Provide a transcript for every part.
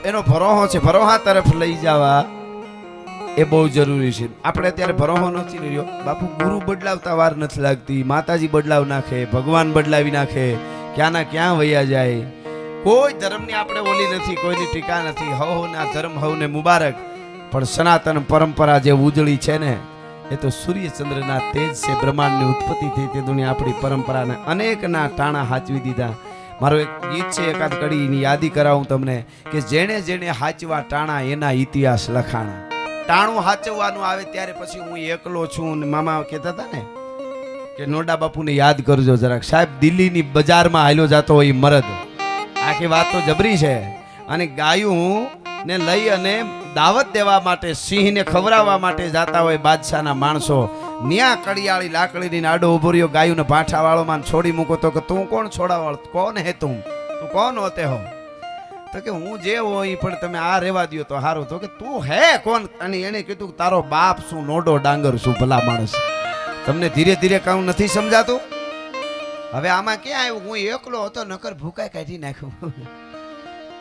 એનો ભરોહો છે, ભરોહા તરફ લઈ જવા એ બહુ જરૂરી છે. આપણે અત્યારે ભરોહો નથી રહ્યો. બાપુ ગુરુ બદલાવતા વાર નથી લાગતી, માતાજી બદલાવ નાખે, ભગવાન બદલાવી નાખે, ક્યાંના ક્યાં વયા જાય. કોઈ ધર્મની આપણે ઓલી નથી, કોઈની ટીકા નથી. હવના ધર્મ હવને મુબારક. પણ સનાતન પરંપરા જે ઉજળી છે ને, એ તો સૂર્યચંદ્રના તેજ છે. બ્રહ્માંડની ઉત્પત્તિ થઈ તે દુનિયા આપણી પરંપરાને અનેકના ટાણા હાચવી દીધા. મારું એક ગીત છે, એકાદ કડીની યાદી કરાવું તમને, કે જેણે જેણે હાચવા ટાણા એના ઇતિહાસ લખાણા. ટાણું હાચવવાનું આવે ત્યારે પછી હું એકલો છું. મામા કહેતા હતા ને કે નોડા બાપુને યાદ કરજો જરાક. સાહેબ દિલ્હીની બજારમાં હાલ્યો જતો હોય મરદ, આખી વાત તો જબરી છે. અને ગાયું ને લઈ અને દાવત દેવા માટે, સિંહને ખવડાવવા માટે જાતા હોય બાદશાહના માણસો. ન્યા કડિયાળી લાકડીની આડો ઉભો રહ્યો, ગાયુંને ભાઠા વાળો માં છોડી મૂકો તો કે તું કોણ છોડાવાળ, કોણ હે તું કોણ હોતે હો? તો કે હું જે હોય પણ તમે આ રેવા દો તો સારું. તો કે તું હે કોણ? અને એને કીધું તારો બાપ શું, નોડો ડાંગર શું, ભલા માણસ. તમને ધીરે ધીરે કામ નથી સમજાતું? હવે આમાં ક્યાં આવ્યું? હું એકલો હતો, નકર ભૂકાય કાઢી નાખ્યું.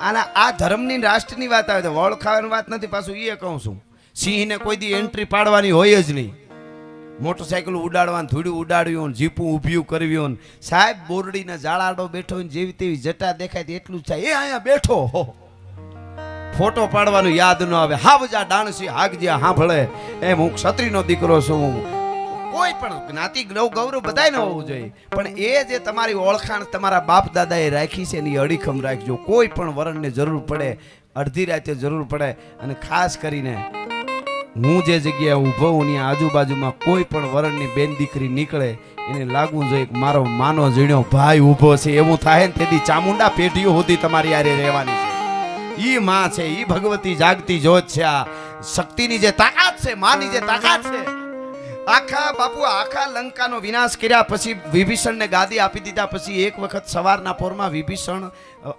આના આ ધર્મની રાષ્ટ્રની વાત આવે તો વળ ખાવાની વાત નથી. પાછું એ કહું છું, સિંહને કોઈ દી એન્ટ્રી પાડવાની હોય જ નહીં. મોટરસાઇકલ ઉડાડવાનું, ધૂળું ઉડાડ્યું, જીપું ઊભ્યું કરવ્યું. સાહેબ બોરડીના ઝાડાડો બેઠો જેવી તેવી જટા દેખાય એટલું જ થાય, એ અહીંયા બેઠો હો. ફોટો પાડવાનું યાદ ન આવે. હાવજા ડાણસી હાગજ્યા સાંભળે એમ હું ક્ષત્રિયનો દીકરો છું. કોઈ પણ જ્ઞાતિ ગૌરવ બધાય ન હોવું જોઈએ, પણ એ જે તમારી ઓળખાણ તમારા બાપ દાદાએ રાખી છે એની અડીખમ રાખજો. કોઈ પણ વરણને જરૂર પડે, અડધી રાતે જરૂર પડે. અને ખાસ કરીને હું જે જગ્યાએ ઊભો હું ની આજુબાજુમાં કોઈ પણ વરણની બેન દીકરી નીકળે એને લાગવું જોઈએ કે મારો માનો જીણ્યો ભાઈ ઊભો છે. એવું થાય ને તેથી ચામુંડા પેઢીઓ સુધી તમારી યારે રહેવાની છે. ઈ માં છે, ઈ ભગવતી જાગતી જોત છે. આ શક્તિની જે તાકાત છે, માની જે તાકાત છે. આખા બાપુ આખા લંકાનો વિનાશ કર્યા પછી વિભીષણને ગાદી આપી દીધા પછી એક વખત સવારના પોરમાં વિભીષણ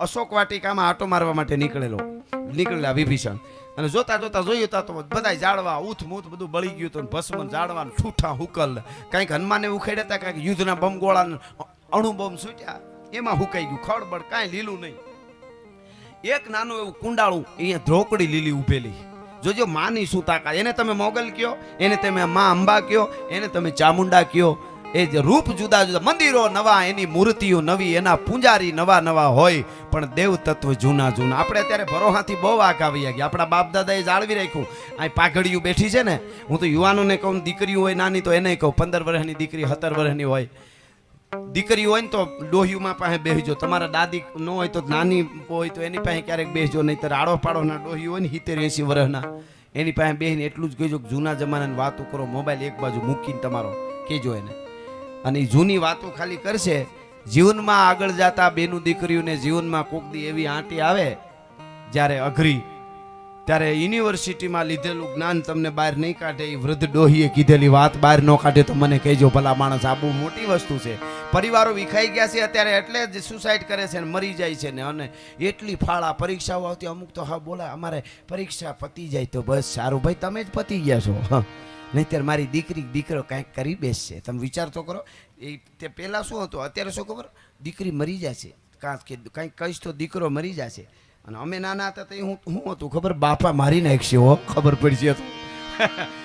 અશોક વાટિકામાં આટો મારવા માટે નીકળેલા વિભીષણ. અને જોતા જોતા જોયું તો બધા જાળવા ઉથ મૂથ બધું બળી ગયું હતું. ભસ્મ જાળવાનું ઠૂઠા હુકલ, કંઈક હનુમાને ઉખેડ્યા હતા, કંઈક યુદ્ધના બમ ગોળા અણુ બમ છૂટ્યા, એમાં હુકાઈ ગયું. ખડબડ કાંઈ લીલું નહીં. એક નાનું એવું કુંડાળું, અહીંયા ધ્રોકડી લીલી ઉભેલી. જોજો માની શું તાકાત. એને તમે મોગલ કયો, એને તમે માં અંબા કયો, એને તમે ચામુંડા કયો. એ જે રૂપ જુદા જુદા, મંદિરો નવા, એની મૂર્તિઓ નવી, એના પૂંજારી નવા નવા હોય, પણ દેવ તત્વ જૂના જૂના. આપણે અત્યારે ભરોહાથી બહુ આઘા વયા ગયા. આપણા બાપ દાદાએ જાળવી રાખ્યું. આ પાઘડીયું બેઠી છે ને, હું તો યુવાનોને કહું, દીકરીઓ હોય નાની તો એને કહું, 15 વર્ષની દીકરી 17 વર્ષની હોય, દીકરી હોય ને તો ડોહીમાં પાસે બેસજો. તમારા દાદી ન હોય તો નાની હોય તો એની પાસે ક્યારેક બેસજો. નહીં તો આડો પાડોના ડોહી હોય ને 70-80 વર્ષના, એની પાસે બેસીને એટલું જ કહેજો કે જૂના જમાનાની વાતો કરો. મોબાઈલ એક બાજુ મૂકીને તમારો કહેજો એને. અને જૂની વાતો ખાલી કરશે. જીવનમાં આગળ જતા બેનું દીકરીઓને જીવનમાં કોક દી એવી આંટી આવે જ્યારે અઘરી, ત્યારે યુનિવર્સિટીમાં લીધેલું જ્ઞાન તમને બહાર નહીં કાઢે. એ વૃદ્ધ ડોહીએ કીધેલી વાત બહાર ન કાઢે તો મને કહેજો ભલા માણસ. આ બહુ મોટી વસ્તુ છે. પરિવારો વિખાઈ ગયા છે અત્યારે, એટલે જ સુસાઇડ કરે છે ને મરી જાય છે ને. અને એટલી ફાળા પરીક્ષાઓ આવતી, અમુક તો હા બોલા અમારે પરીક્ષા પતી જાય તો બસ સારું. ભાઈ તમે જ પતી ગયા છો, નહીંતર મારી દીકરી દીકરો કાંઈક કરી બેસશે. તમે વિચાર તો કરો. એ તે પહેલાં શું હતું, અત્યારે શું ખબર, દીકરી મરી જશે, કાંઈક કહીશ તો દીકરો મરી જશે. અને અમે નાના હતા તો હું હતું ખબર, બાપા મારી નાખશે હો, ખબર પડશે તો.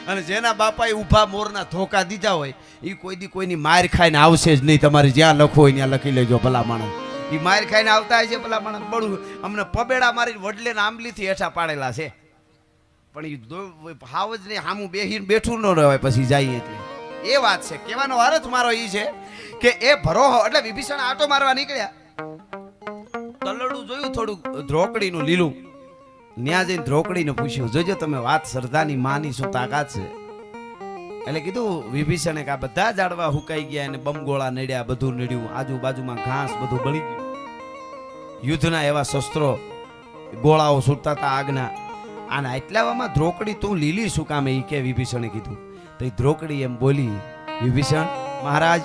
અને જેના બાપાએ ઊભા મોરના ધોકા દીધા હોય એ કોઈ દી કોઈની માર ખાઈને આવશે જ નહીં. તમારે જ્યાં લખો હોય ત્યાં લખી લેજો ભલા માણસ. એ માર ખાઈને આવતા હોય છે ભલા માણસ. બળું અમને પબેડા મારી વડલે આંબલીથી હેઠા પાડેલા છે, પણ એ હાવ જ નહીં, હામું બેહીને બેઠું ન રહેવાય પછી જાય. એટલે એ વાત છે. કહેવાનો અર્થ મારો એ છે કે એ ભરોહો. એટલે વિભીષણ આટો મારવા નીકળ્યા, તલડું જોયું થોડું ધ્રોકડીનું લીલું, ન્યા જઈને ધ્રોકડીને પૂછ્યું, જોજો તમે વાત શ્રદ્ધાની માની શું તાકાત છે. એટલે કીધું વિભીષણે કે આ બધા ઝાડવા હુકાઈ ગયા અને બમગોળા નડ્યા, બધું નડ્યું, આજુબાજુમાં ઘાસ બધું બળી ગયું. યુદ્ધના એવા શસ્ત્રો ગોળાઓ છૂટતા હતા આગના. આના એટલામાં ધ્રોકડી તું લીલી શું કામે, એ કે વિભીષણે કીધું. તો એ ધ્રોકડી એમ બોલી, વિભીષણ મહારાજ,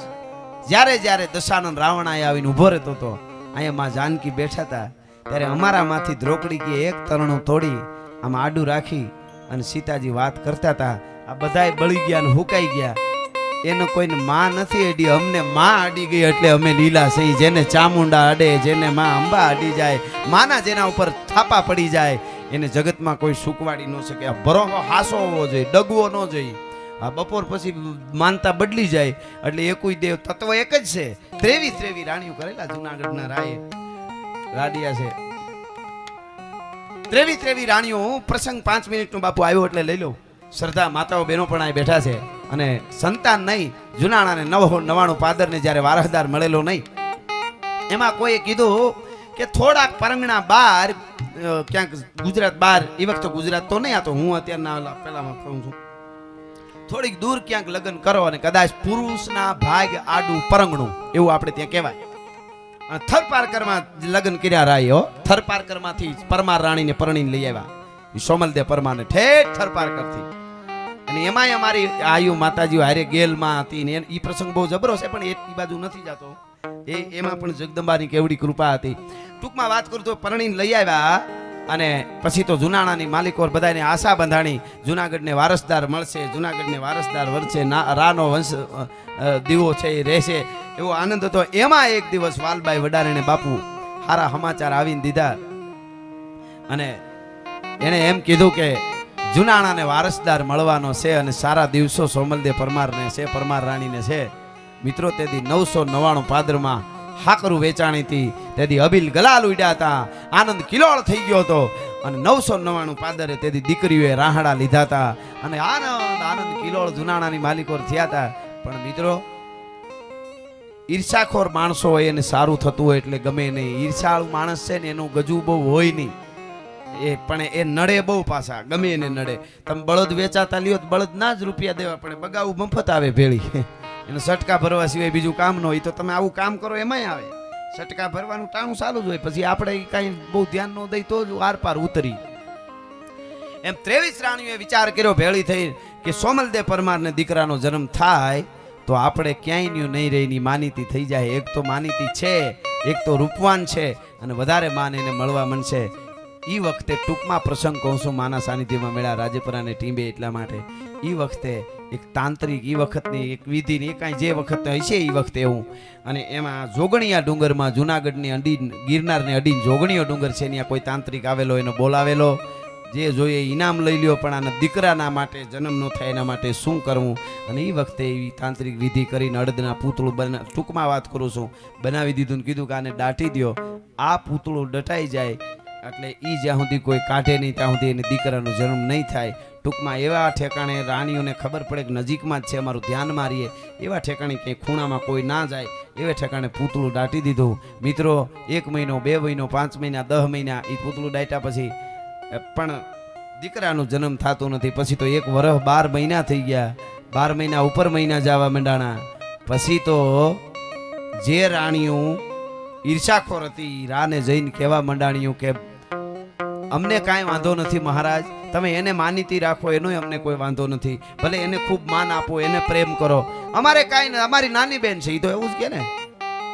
જ્યારે જ્યારે દશાનંદ રાવણ અહીંયા આવીને ઉભો રહેતો હતો, અહીંયા માં જાનકી બેઠા હતા, ત્યારે અમારામાંથી ધ્રોકડી કે એક તરણું તોડી આમાં આડું રાખી અને સીતાજી વાત કરતા હતા. આ બધાય બળી ગયા ને હુકાઈ ગયા. એનો કોઈને માં નથી અડી, અમને માં અડી ગઈ એટલે અમે લીલા સહી. જેને ચામુંડા અડે, જેને માં અંબા અડી જાય, માના જેના ઉપર થાપા પડી જાય, એને જગતમાં કોઈ સુકવાડી ન શકે. આ ભરોસો હાસો હોવો જોઈએ, ડગવો ન જોઈએ. આ બપોર પછી માનતા બદલી જાય એટલે એકોય દેવ તત્વ એક જ છે. 23 રાણીઓ કરેલા જુનાગઢના રાયે રાડિયા છે. 23 રાણીઓ. પ્રસંગ 5 મિનિટનો બાપુ આવ્યો એટલે લઈ લો. શ્રદ્ધા માતાઓ બહેનો પણ આ બેઠા છે અને સંતાન નહીં, જુનાણાને 99 પાદરને જ્યારે વારસદાર મળેલો નહીં, એમાં કોઈએ કીધું કે થોડાક પરંગણા બહાર ક્યાંક ગુજરાત બહાર, એ વખતે ગુજરાત તો નહીં, આ તો હું અત્યારના પેલામાં કહું છું, થોડીક દૂર ક્યાંક લગ્ન કરો અને કદાચ પુરુષના ભાગ આડું પરંગણું એવું આપણે ત્યાં કહેવાય. અને થરપારકરમાં લગ્ન કર્યા રાય. થરપારકરમાંથી પરમાર રાણીને પરણીને લઈ આવ્યા, સોમલદેવ પરમારને ઠેઠ થરપારકરથી. અને એમાંય અમારી આયુ માતાજી હારે ગેલમાં હતી ને એ પ્રસંગ બહુ જબરો છે, પણ એ બાજુ નથી જતો. એમાં પણ જગદંબાની કેવડી કૃપા હતી. ટૂંકમાં વાત કરું તો પરણીને લઈ આવ્યા અને પછી તો જુનાણાની માલિકો બધાને આશા બંધાણી, જુનાગઢને વારસદાર મળશે, જુનાગઢને વારસદાર વળશે, રાનો વંશ દીવો છે એ રહેશે, એવો આનંદ હતો. એમાં એક દિવસ વાલબાઈ વડારેને બાપુ સારા સમાચાર આવીને દીધા અને એણે એમ કીધું કે જુનાણાને વારસદાર મળવાનો છે અને સારા દિવસો સોમલદેવ પરમારને છે, પરમાર રાણીને છે. મિત્રો તેથી 999 પાદરમાં હાકરું વેચાણી હતી, તેથી અબિલ ગલાલ ઉડ્યા હતા, આનંદ કિલોળ થઈ ગયો હતો. અને 999 પાદરે તેથી દીકરીઓએ રાહડા લીધા હતા અને આનંદ કિલોળ જુનાણાની માલિકો થયા હતા. પણ મિત્રો ઈર્ષાખોર માણસો હોય એને સારું થતું હોય એટલે ગમે નહીં. ઈર્ષાળુ માણસ છે ને એનું ગજુ બહુ હોય નહીં, પણ એ નડે બહુ પાછા, ગમે એને નડે. તમે બળદ વેચાતા લ્યો તો બળદ ના જ રૂપિયા દેવા પડે, બગાવું મફત આવે ભેળી, એને સટકા ભરવા સિવાય બીજું કામ ન હોય. તો તમે આવું કામ કરો એમાંય આવે, સટકા ભરવાનું ટાણું ચાલુ જ હોય, પછી આપણે કાંઈ બહુ ધ્યાન ન દઈ તો જ આર પાર ઉતરી. એમ 23 રાણીઓએ વિચાર કર્યો ભેળી થઈ કે સોમલદેવ પરમારને દીકરાનો જન્મ થાય તો આપણે ક્યાંય નહીં રહીની માનીતી થઈ જાય. એક તો માનીતી છે, એક તો રૂપવાન છે અને વધારે માન એને મળવા મળશે. એ વખતે ટૂંકમાં પ્રસંગ કહું છું, માના સાનિધ્યમાં મેળા રાજપરાને ટીંબે એટલા માટે. એ વખતે એક તાંત્રિક, એ વખતની એક વિધિની કાંઈ જે વખત હશે એ વખતે એવું. અને એમાં જોગણીયા ડુંગરમાં જુનાગઢની અડીને, ગિરનારને અડીને જોગણીયો ડુંગર છે, ત્યાં કોઈ તાંત્રિક આવેલો, એને બોલાવેલો, જે જોઈએ ઇનામ લઈ લ્યો, પણ આના દીકરાના માટે જન્મ ન થાય એના માટે શું કરવું. અને એ વખતે એવી તાંત્રિક વિધિ કરીને અડદના પૂતળું ટૂંકમાં વાત કરું છું, બનાવી દીધું ને કીધું કે આને દાટી દો. આ પૂતળું દટાઈ જાય એટલે એ જ્યાં સુધી કોઈ કાઢે નહીં ત્યાં સુધી એને દીકરાનો જન્મ નહીં થાય. ટૂંકમાં એવા ઠેકાણે રાણીઓને ખબર પડે કે નજીકમાં જ છે, અમારું ધ્યાન મારીએ, એવા ઠેકાણે કંઈ ખૂણામાં કોઈ ના જાય એવા ઠેકાણે પૂતળું દાટી દીધું. મિત્રો 1 મહિનો, 2 મહિનો, 5 મહિના, 10 મહિના એ પૂતળું દાટ્યા પછી પણ દીકરાનું જન્મ થતું નથી. પછી તો 1 વર્ષ 12 મહિના થઈ ગયા, 12 મહિના ઉપર મહિના જવા માંડાણા. પછી તો જે રાણીઓ ઈર્ષાખોર હતી રાને જઈને કહેવા માંડાણીઓ કે અમને કાંઈ વાંધો નથી મહારાજ, તમે એને માનીતી રાખો, એનોય અમને કોઈ વાંધો નથી, ભલે એને ખૂબ માન આપો, એને પ્રેમ કરો, અમારે કાંઈ નહીં, અમારી નાની બેન છે એ તો એવું જ કે ને,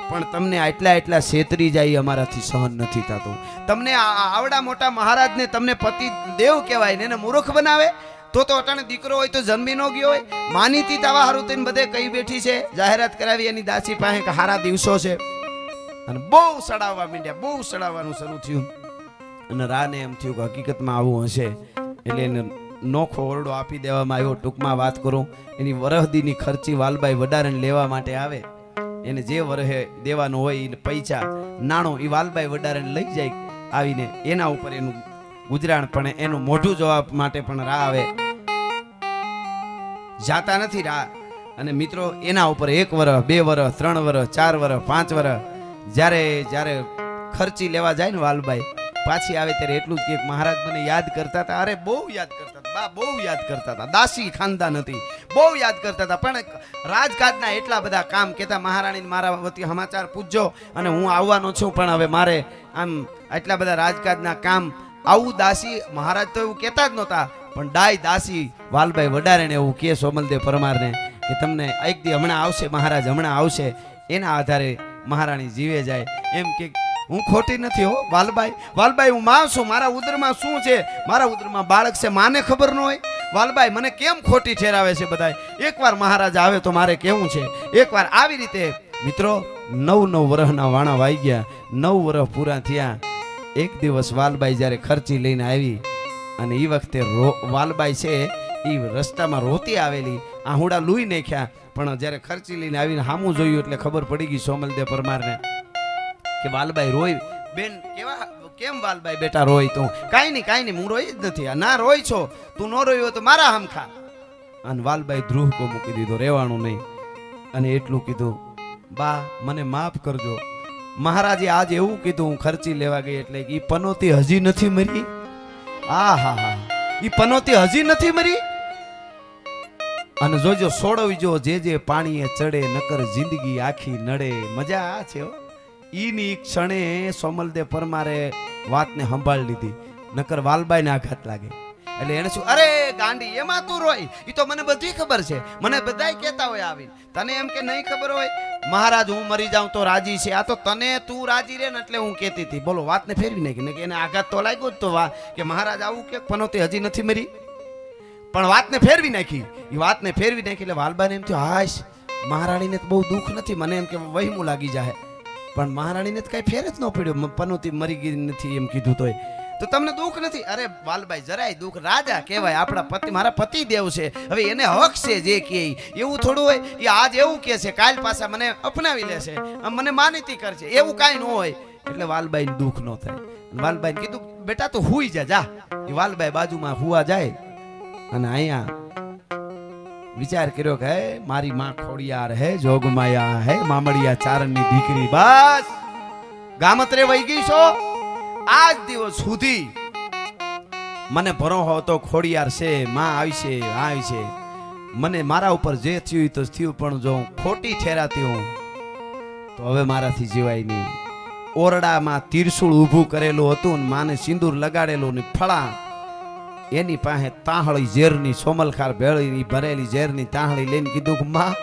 પણ તમને આટલા છેતરી જાય અમારાથી સહન નથી થતું. તમને આવડા મોટા મહારાજને તમને પતિ દેવ કહેવાય ને એને મૂર્ખ બનાવે તો અટાણે દીકરો હોય તો જન્મી ન ગયો હોય. માનીતી તાવા હારું થઈને બધે કઈ બેઠી છે, જાહેરાત કરાવી એની દાસી પાસે કે હારા દિવસો છે, અને બહુ સડાવવા માંડ્યા, બહુ સડાવવાનું શરૂ થયું. અને રાને એમ થયું કે હકીકતમાં આવું હશે એટલે એને નોખો ઓરડો આપી દેવામાં આવ્યો. ટૂંકમાં વાત કરું, એની વરહદીની ખર્ચી વાલબાઈ વડારેને લેવા માટે આવે, એને જે વરહે દેવાનું હોય એ પૈસા નાણું એ વાલબાઈ વડારેને લઈ જાય આવીને, એના ઉપર એનું ગુજરાન, પણ એનું મોઢું જોવા માટે પણ રા આવે, જાતા નથી રા. અને મિત્રો એના ઉપર 1 વર્ષ, 2 વર્ષ, 3 વર્ષ, 4 વર્ષ, 5 વર્ષ જ્યારે ખર્ચી લેવા જાય ને વાલબાઈ પાછી આવે ત્યારે એટલું જ કે મહારાજ મને યાદ કરતા હતા. અરે બહુ યાદ કરતા હતા બા, બહુ યાદ કરતા હતા. દાસી ખાનદાન હતી, બહુ યાદ કરતા હતા, પણ રાજકાજના એટલા બધા કામ કહેતા મહારાણીને મારા વતી સમાચાર પૂછજો અને હું આવવાનો છું, પણ હવે મારે આમ એટલા બધા રાજકાજના કામ. આવું દાસી મહારાજ તો એવું કહેતા જ નહોતા, પણ ડાય દાસી વાલબાઈ વડારેને એવું કે સોમલદેવ પરમારને કે તમને એક દી હમણાં આવશે મહારાજ, હમણાં આવશે. એના આધારે મહારાણી જીવે જાય. એમ કે હું ખોટી નથી હો વાલબાઈ, વાલબાઈ હું માં છું, મારા ઉદરમાં શું છે, મારા ઉદરમાં બાળક છે, માને ખબર ન હોય, વાલબાઈ મને કેમ ખોટી ઠેરાવે છે બધાય? એકવાર મહારાજ આવે તો મારે કેવું છે. એકવાર આવી રીતે મિત્રો 9 વર્ષના વાણા વાઈ ગયા, 9 વર્ષ પૂરા થયા. એક દિવસ વાલબાઈ જ્યારે ખર્ચી લઈને આવી અને એ વખતે વાલબાઈ છે એ રસ્તામાં રોતી આવેલી, આહુડા લૂઈ નાખ્યા. પણ જ્યારે ખર્ચી લઈને આવીને સામું જોયું એટલે ખબર પડી ગઈ સોમલદેવ પરમારને કે વાલબાઈ રોય. બેન કેવા કેમ વાલબાઈ બેટા રોય? તું કાંઈ નહીં હું રોઈ જ નથી. ના રોય છો, તું ન રોયો તો મારા હમખા. અને વાલબાઈ ધ્રુવકો મૂકી દીધો, રહેવાનું નહીં. અને એટલું કીધું, બા મને માફ કરજો. મહારાજે આજ એવું કીધું, હું ખર્ચી લેવા ગઈ એટલે એ પનોતી હજી નથી મરી. હા એ પનોતી હજી નથી મરી. અને જોજો સોડવજો જે પાણીએ ચડે, નકર જિંદગી આખી નડે. મજા આ છે. ઈની ક્ષણે સોમલદેવ પરમારે વાતને સંભાળી લીધી, નકર વાલબાઈને આઘાત લાગે. એટલે એને શું, અરે ગાંડી એમાં તું રોય? ઈ તો મને બધી ખબર છે, મને બધાય કહેતા હોય આવી. તને એમ કે નહીં ખબર હોય? મહારાજ હું મરી જાઉં તો રાજી છે. આ તો તને તું રાજી રે ને એટલે હું કહેતી હતી. બોલો વાતને ફેરવી નાખી ને કે એને આઘાત તો લાગ્યો જ તો કે મહારાજ આવું કે પનોતી હજી નથી મરી. પણ વાતને ફેરવી નાખી. એ વાતને ફેરવી નાખી એટલે વાલબાને એમ થયું, હાશ મહારાણીને તો બહુ દુઃખ નથી, મને એમ કે વહીમું લાગી જાય. પણ મહારાણીને તો કઈ ફેર જ ન પડ્યો, પનોતી મરી ગઈ નથી એમ કીધું તોય. તો તમને દુઃખ નથી? અરે વાલબાઈ જરાય દુઃખ, રાજા કહેવાય, આપણા પતિ, મારા પતિ દેવ છે. હવે એને હક છે જે કહે. એવું થોડું હોય એ આજ એવું કહે છે, કાલ પાછા મને અપનાવી લેશે, મને માનીતી કરશે, એવું કાંઈ ન હોય. એટલે વાલબાઈને દુઃખ ન થાય. વાલબાઈને કીધું, બેટા તું હુઈ જા. એ વાલબાઈ બાજુમાં હુવા જાય. અને અહીંયા વિચાર કર્યો કે મારી માં ખોડિયાર હે, જોગમાયા હે, મામડિયા ચારણની દીકરી, બસ ગામત્રે વહી ગઈ છો. આજ દિવસ સુધી મને ભરોસો હતો ખોડિયાર છે, માં આવી છે. મને મારા ઉપર જે થયું તો થયું, પણ જો ખોટી ઠેરાતી હું તો હવે મારાથી જીવાય નહીં. ઓરડામાં તીરસુળ ઊભું કરેલું હતું ને માને સિંદૂર લગાડેલું ને ફળા એની પાસે તાહળી ઝેરની સોમલખાર ભેળીની ભરેલી ઝેરની તાહળી લઈને કીધું કે માં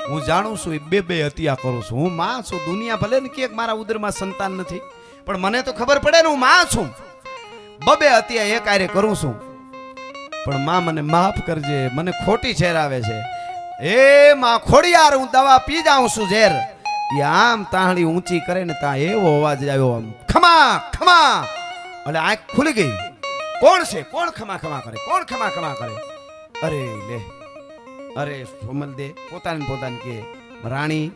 હું જાણું છું એ બે હત્યા કરું છું, હું માં છું. દુનિયા ભલે ને કે મારા ઉદરમાં સંતાન નથી, પણ મને તો ખબર પડે ને હું માં છું. બબે હત્યા એક આરે કરું છું, પણ માં મને માફ કરજે, મને ખોટી ઠેરાવે છે. એ માં ખોડિયાર, હું દવા પી જાઉં છું ઝેર. એ આમ તાહળી ઊંચી કરે ને ત્યાં એવો અવાજ આવ્યો, આમ ખમા ખમા. એટલે આંખ ખુલી ગઈ. કોણ છે? કોણ ખમા ખમા કરે? કોણ ખમા ખમા કરે? અરે લે, અરે સોમલદે પોતાને કે રાણી,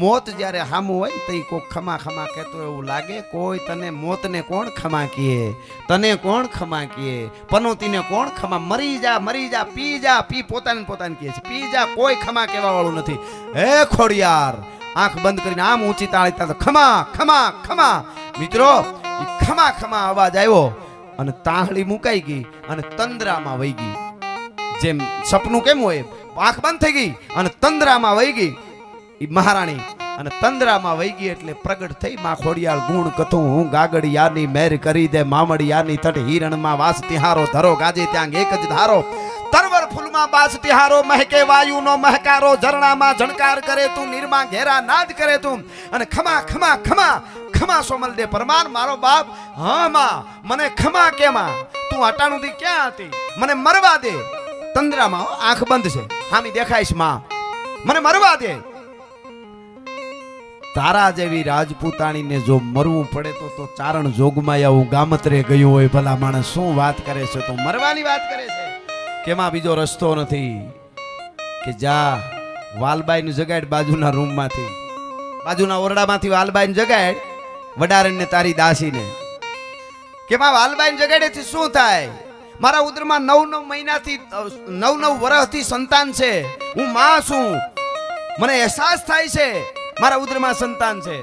મોત જ્યારે હામું હોય ને તો કોઈ ખમા ખમા કહેતો એવું લાગે. કોઈ તને મોતને કોણ ખમા કહે? તને કોણ ખમા કહે? પનોતીને કોણ ખમા? મરી જા, પી પોતાને કહે છે, પી જા. કોઈ ખમા કહેવા વાળું નથી. હે ખોડિયાર, આંખ બંધ કરીને આમ ઊંચી તાળી ખમા ખમા ખમા. મિત્રો ખમા ખમા અવાજ આવ્યો અને તાહળી મુકાઈ ગઈ અને તંદ્રામાં વહી ગઈ. જેમ સપનું કેમ હોય, આંખ બંધ થઈ ગઈ અને તંદ્રામાં વહી ગઈ મહારાણી. અને તંદ્રામાં વહી ગઈ એટલે પ્રગટ થઈ માં ખોડિયાર ગુણ કથું હું ગાગડિયાની મેર કરી દે, મામડિયાની તટ હિરણમાં વાસ તિહારો, ધરો ગાજે ત્યાં એક જ ધારો. તરવર ફૂલમાં બાસ તિહારો, મહેકે વાયુનો મહકારો, ઝરણામાં ઝણકાર કરે તું, નીરમાં ઘેરા નાદ કરે તું. અને ખમા ખમા ખમા ખમા સોમલદેવ પરમાર મારો બાપ. હા માં, મને ખમા કેમાં? તું અટાણુંથી ક્યાં હતી? મને મરવા દે. તંદ્રામાં આંખ બંધ છે, હામી દેખાઈશ માં, મને મરવા દે. તારા જેવી રાજપૂતાણીને જો મરવું પડે તો ચારણ જોગમાં આવું ગામત્રે ગયું હોય. ભલા માણસ શું વાત કરે છે? તો મરવાની વાત કરે છે. કેમાં બીજો રસ્તો નથી કે જા વાલબાઈને જગાડ બાજુના રૂમમાંથી, બાજુના ઓરડામાંથી વાલબાઈને જગાડ, વડારણને તારી દાસીને. કેમાં વાલબાઈને જગાડેથી શું થાય? મારા ઉદરમાં 9 મહિનાથી 9 વર્ષથી સંતાન છે. હું માં છું, મને અહેસાસ થાય છે મારા ઉદરમાં સંતાન છે.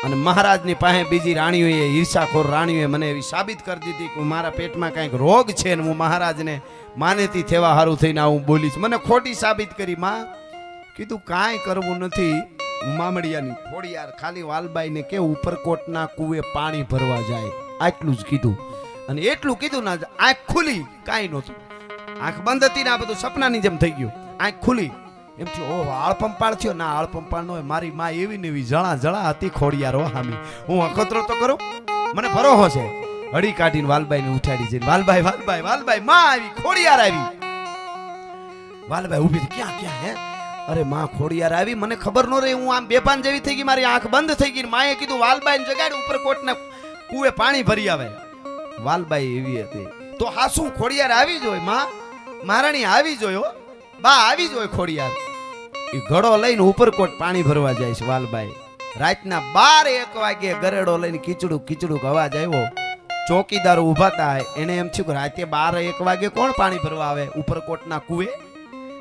અને મહારાજની પાસે બીજી રાણીઓએ, ઈર્ષાખોર રાણીઓએ મને એવી સાબિત કરી દીધી કે મારા પેટમાં કંઈક રોગ છે ને હું મહારાજને માનેતી થવા હારું થઈને હું બોલીશ. મને ખોટી સાબિત કરી. માં કીધું કાંઈ કરવું નથી, મામડિયાની ખોડિયાર ખાલી વાલબાઈને કે ઉપરકોટના કુએ પાણી ભરવા જાય, આટલું જ કીધું. અને એટલું કીધું ના આંખ ખુલી, કાંઈ નહોતું. આંખ બંધ હતી ને આ બધું સપનાની જેમ થઈ ગયું. આંખ ખુલી એમ થયું, ઓહ આળપંપાળ થયો. ના આળપંપાળ ન હોય, મારી માં એવી ને એવી જળા હતી ખોડિયાર. હામી હું અખતરો તો કરું, મને ભરોસો છે. હળી કાઢીને વાલબાઈને ઉઠાડી જઈને વાલબાઈ વાલબાઈ વાલબાઈ માં આવી ખોડિયાર આવી. વાલબાઈ ઊભી થઈ ક્યાં ક્યાં હે અરે માં ખોડિયાર આવી મને ખબર ન રહી હું આમ બેભાન જેવી થઈ ગઈ મારી આંખ બંધ થઈ ગઈ. માએ કીધું વાલબાઈને જગાડ ઉપર કોટના કુએ પાણી ભરી આવે. વાલબાઈ એવી હતી તો હાસુ ખોડિયાર આવી જોય માં મહારાણી આવી જોયો બા આવી જોય ખોડિયાર એ ઘડો લઈને ઉપરકોટ પાણી ભરવા જાય છે. વાલબાઈ રાતના 12-1 વાગે ગરેડો લઈને કીચડું કીચડું અવાજ આવ્યો. ચોકીદારો ઉભા થાય એને એમ થયું કે રાતે 12-1 વાગે કોણ પાણી ભરવા આવે ઉપરકોટના કુએ.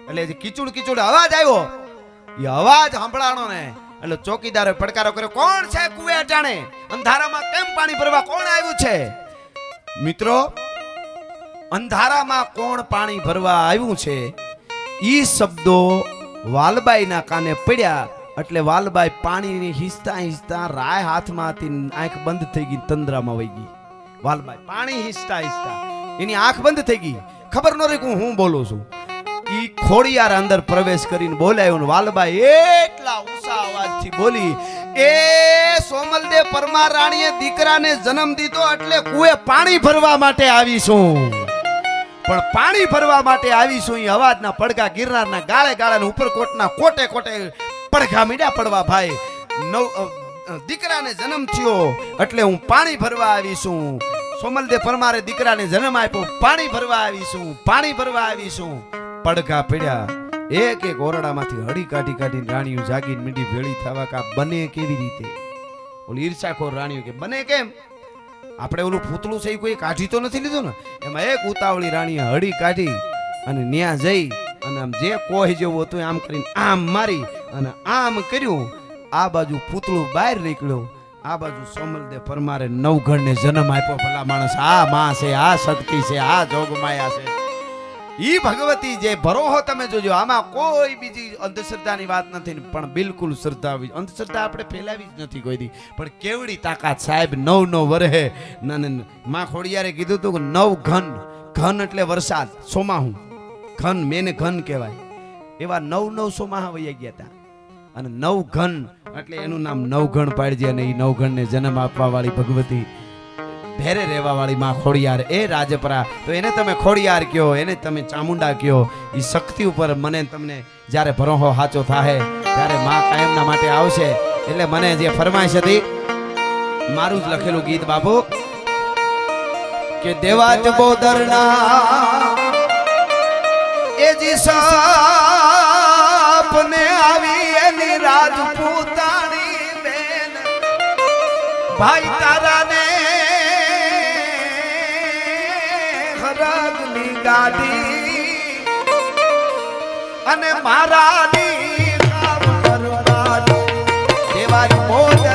એટલે જે કીચડ કીચડ અવાજ આવ્યો એ અવાજ સાંભળાણો ને એટલે ચોકીદારે પડકારો કર્યો કોણ છે કુએ અટાણે અંધારામાં કેમ પાણી ભરવા કોણ આવ્યું છે. મિત્રો અંધારામાં કોણ પાણી ભરવા આવ્યું છે ઈ શબ્દો વાલબાઈના કાને પડ્યા એટલે વાલબાઈ પાણીની હિંચતા હિંચતા રાય હાથમાંથી આંખ બંધ થઈ ગઈ તંદ્રામાં વહી ગઈ. વાલબાઈ પાણી હિંચતા હિંચતા એની આંખ બંધ થઈ ગઈ ખબર ન રહી હું બોલું છું. ઈ ખોડિયાર અંદર પ્રવેશ કરીને બોલાયો ને વાલબાઈ એટલા ઊંચા અવાજથી બોલી એ સોમલદેવ પરમાર રાણીએ દીકરાને જન્મ દીધો એટલે કુએ પાણી ભરવા માટે આવીશું પણ પાણી ભરવા માટે આવીશું. એ અવાજના પડઘા ગિરનારના ગાળે ગાળે ઉપરકોટના કોટે કોટે પડઘા મીડ્યા પડવા ભાઈ દીકરાને જન્મ થયો એટલે હું પાણી ભરવા આવીશું. સોમલદેવ પરમારે દીકરાને જન્મ આપ્યો પાણી ભરવા આવીશું પાણી ભરવા આવીશું. પડઘા પડ્યા એક એક ઓરડામાંથી હળી કાઢી કાઢીને રાણીઓ જાગીને મીંડી ભેળી થવા કા બને કેવી રીતે. ઓલી ઈર્ષાખોર રાણીઓ કે બને કેમ આપણે ઓલું પૂતળું છે કોઈ કાઢી તો નથી લીધું ને. એમાં એક ઉતાવળી રાણીએ હળી કાઢી અને ન્યા જઈ અને આમ જે કોઈ જેવું હતું આમ કરીને આમ મારી અને આમ કર્યું. આ બાજુ પૂતળું બહાર નીકળ્યો આ બાજુ સોમલદેવ પરમારે નવઘણને જન્મ આપ્યો. ભલા માણસ આ માં છે આ શક્તિ છે આ જોગમાયા છે ઈ ભગવતી જે ભરોહો તમે જોજો આમાં કોઈ બીજી અંધશ્રદ્ધાની વાત નથી પણ બિલકુલ શ્રદ્ધા અંધશ્રદ્ધા આપણે ફેલાવી જ નથી કોઈ દી. પણ કેવડી તાકાત સાહેબ 9 વરહે માં ખોડિયારે કીધું હતું કે 9 ઘન ઘન એટલે વરસાદ સોમાહું ઘન મેને ઘન કહેવાય એવા 9 સોમાહા વૈયા ગયા હતા અને 9 ઘન એટલે એનું નામ નવઘણ પાડજે અને એ નવઘણને જન્મ આપવા વાળી ભગવતી ભેરે રહેવા વાળી માં ખોડિયાર એ રાજપરા તો એને તમે ખોડિયાર કયો એને તમે ચામુંડા કયો. એ શક્તિ ઉપર મને તમને જ્યારે ભરોહો સાચો થાય ત્યારે માં કાયમના માટે આવશે. એટલે મને જે ફરમાઈશ હતી મારું જ લખેલું ગીત બાપુ કે દેવાજ બોદરના એ જી સાપને આવી એની રાજપૂતાણી બેન ભાઈ તારાને હરગની ગાડી અને મારાની કામ કરવાની દેવાજ બોદ